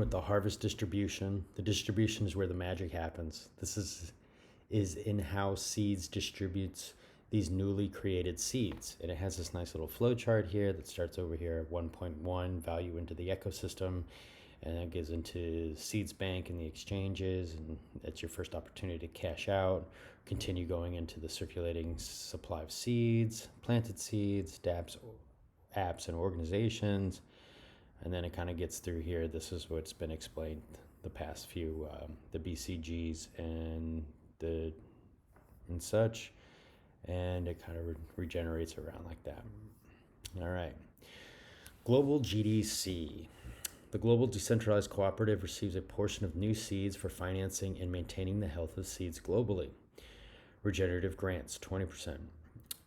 with the harvest distribution. The distribution is where the magic happens. This is in how seeds distributes these newly created seeds. And it has this nice little flow chart here that starts over here at 1.1, value into the ecosystem, and it goes into Seeds Bank and the exchanges, and that's your first opportunity to cash out. Continue going into the circulating supply of seeds, planted seeds, dApps, apps, and organizations. And then it kind of gets through here. This is what's been explained the past few, the BCGs and such, and it kind of regenerates around like that. All right. Global GDC. The Global Decentralized Cooperative receives a portion of new seeds for financing and maintaining the health of seeds globally. Regenerative grants, 20%.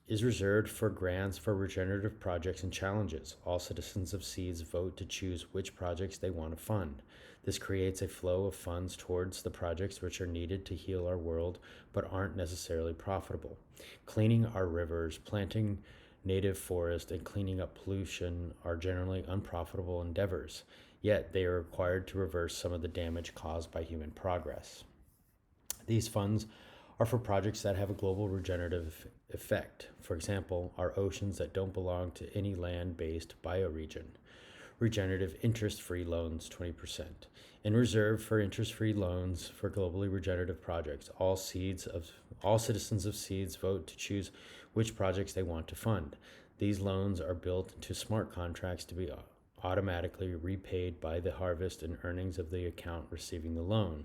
Is reserved for grants for regenerative projects and challenges. All citizens of Seeds vote to choose which projects they want to fund. This creates a flow of funds towards the projects which are needed to heal our world but aren't necessarily profitable. Cleaning our rivers, planting native forest, and cleaning up pollution are generally unprofitable endeavors, yet they are required to reverse some of the damage caused by human progress. These funds are for projects that have a global regenerative effect. For example, our oceans that don't belong to any land-based bioregion. Regenerative interest-free loans, 20%. In reserve for interest-free loans for globally regenerative projects, all citizens of Seeds vote to choose which projects they want to fund. These loans are built into smart contracts to be automatically repaid by the harvest and earnings of the account receiving the loan.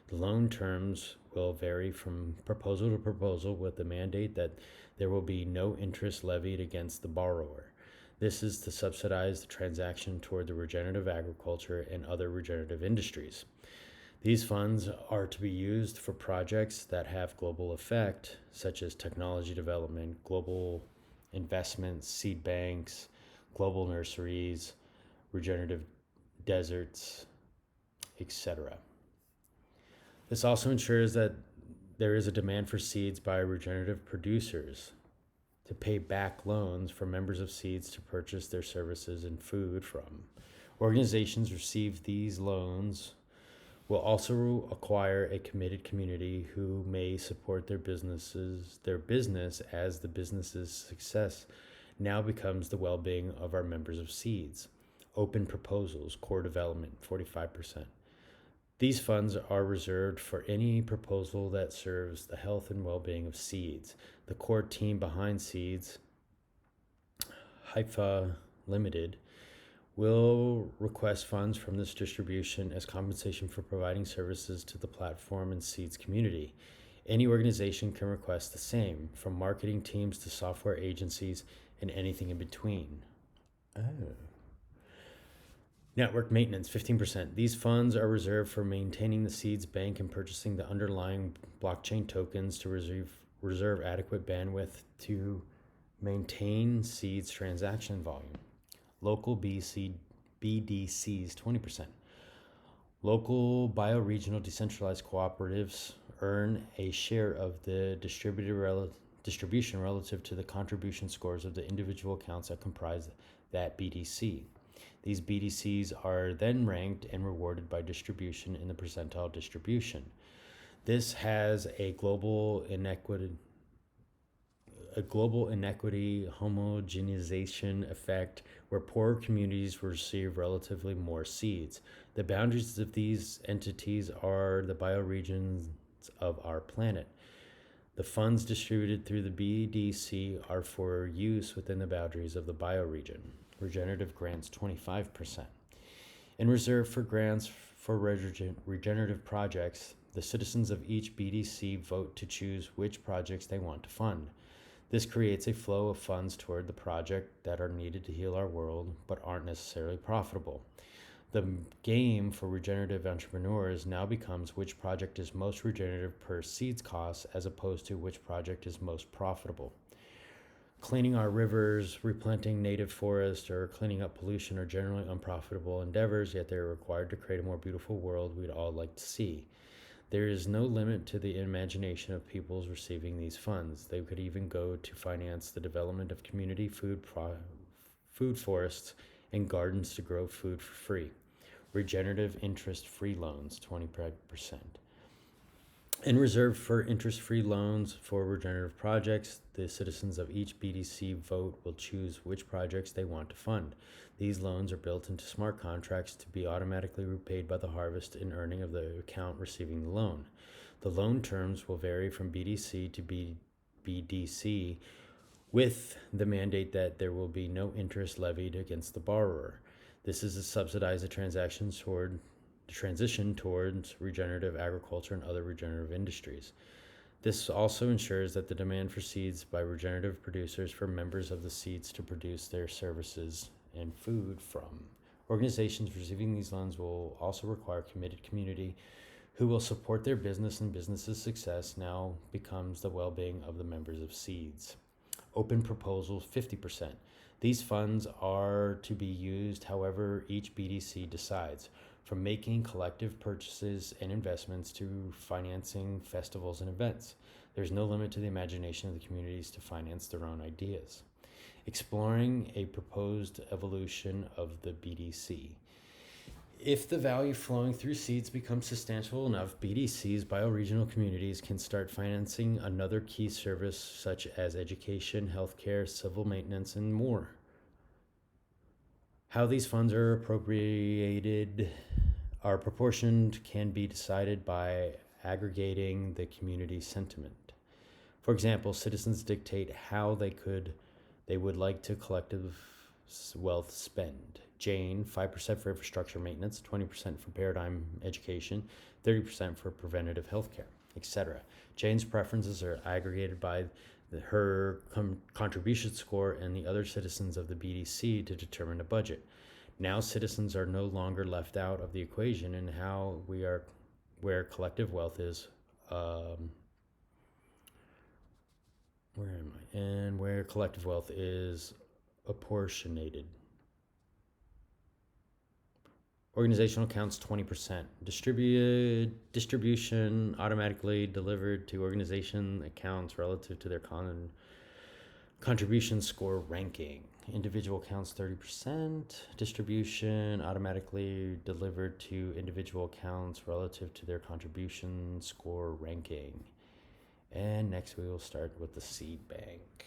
The loan terms will vary from proposal to proposal with the mandate that there will be no interest levied against the borrower. This is to subsidize the transaction toward the regenerative agriculture and other regenerative industries. These funds are to be used for projects that have global effect, such as technology development, global investments, seed banks, global nurseries, regenerative deserts, etc. This also ensures that there is a demand for seeds by regenerative producers to pay back loans for members of Seeds to purchase their services and food from. Organizations receive these loans will also acquire a committed community who may support their business as the business's success now becomes the well-being of our members of Seeds. Open proposals, core development, 45%. These funds are reserved for any proposal that serves the health and well-being of Seeds. The core team behind Seeds, Haifa Limited, will request funds from this distribution as compensation for providing services to the platform and Seeds community. Any organization can request the same, from marketing teams to software agencies and anything in between. Network maintenance, 15%. These funds are reserved for maintaining the Seeds Bank and purchasing the underlying blockchain tokens to reserve adequate bandwidth to maintain Seeds transaction volume. Local BDCs, 20%. Local bioregional decentralized cooperatives earn a share of the distribution relative to the contribution scores of the individual accounts that comprise that BDC. These BDCs are then ranked and rewarded by distribution in the percentile distribution. This has a global inequity homogenization effect where poorer communities receive relatively more seeds. The boundaries of these entities are the bioregions of our planet. The funds distributed through the BDC are for use within the boundaries of the bioregion. Regenerative grants, 25%. In reserve for grants for regenerative projects, the citizens of each BDC vote to choose which projects they want to fund. This creates a flow of funds toward the project that are needed to heal our world but aren't necessarily profitable. The game for regenerative entrepreneurs now becomes which project is most regenerative per seeds cost as opposed to which project is most profitable. Cleaning our rivers, replanting native forest, or cleaning up pollution are generally unprofitable endeavors, yet they are required to create a more beautiful world we'd all like to see. There is no limit to the imagination of peoples receiving these funds. They could even go to finance the development of community food forests and gardens to grow food for free. regenerative interest-free loans, 20%. And reserved for interest-free loans for regenerative projects, the citizens of each BDC vote will choose which projects they want to fund. These loans are built into smart contracts to be automatically repaid by the harvest and earning of the account receiving the loan. The loan terms will vary from BDC to BDC, with the mandate that there will be no interest levied against the borrower. This is to subsidize the transition towards regenerative agriculture and other regenerative industries. This also ensures that the demand for seeds by regenerative producers for members of the seeds to produce their services and food from. Organizations receiving these loans will also require committed community who will support their business and business's success now becomes the well-being of the members of seeds. Open proposals, 50%. These funds are to be used however each BDC decides, from making collective purchases and investments to financing festivals and events. There's no limit to the imagination of the communities to finance their own ideas. Exploring a proposed evolution of the BDC. If the value flowing through seeds becomes substantial enough, BDCs, bioregional communities, can start financing another key service such as education, healthcare, civil maintenance, and more. How these funds are proportioned can be decided by aggregating the community sentiment. For example, citizens dictate how they would like to collective wealth spend. Jane, 5% for infrastructure maintenance, 20% for paradigm education, 30% for preventative healthcare, etc. Jane's preferences are aggregated by her contribution score and the other citizens of the BDC to determine a budget. Now citizens are no longer left out of the equation in how where collective wealth is where collective wealth is apportionated. Organizational accounts, 20%. Distribution automatically delivered to organization accounts relative to their contribution score ranking. Individual accounts, 30%. Distribution automatically delivered to individual accounts relative to their contribution score ranking. And next we will start with the seed bank.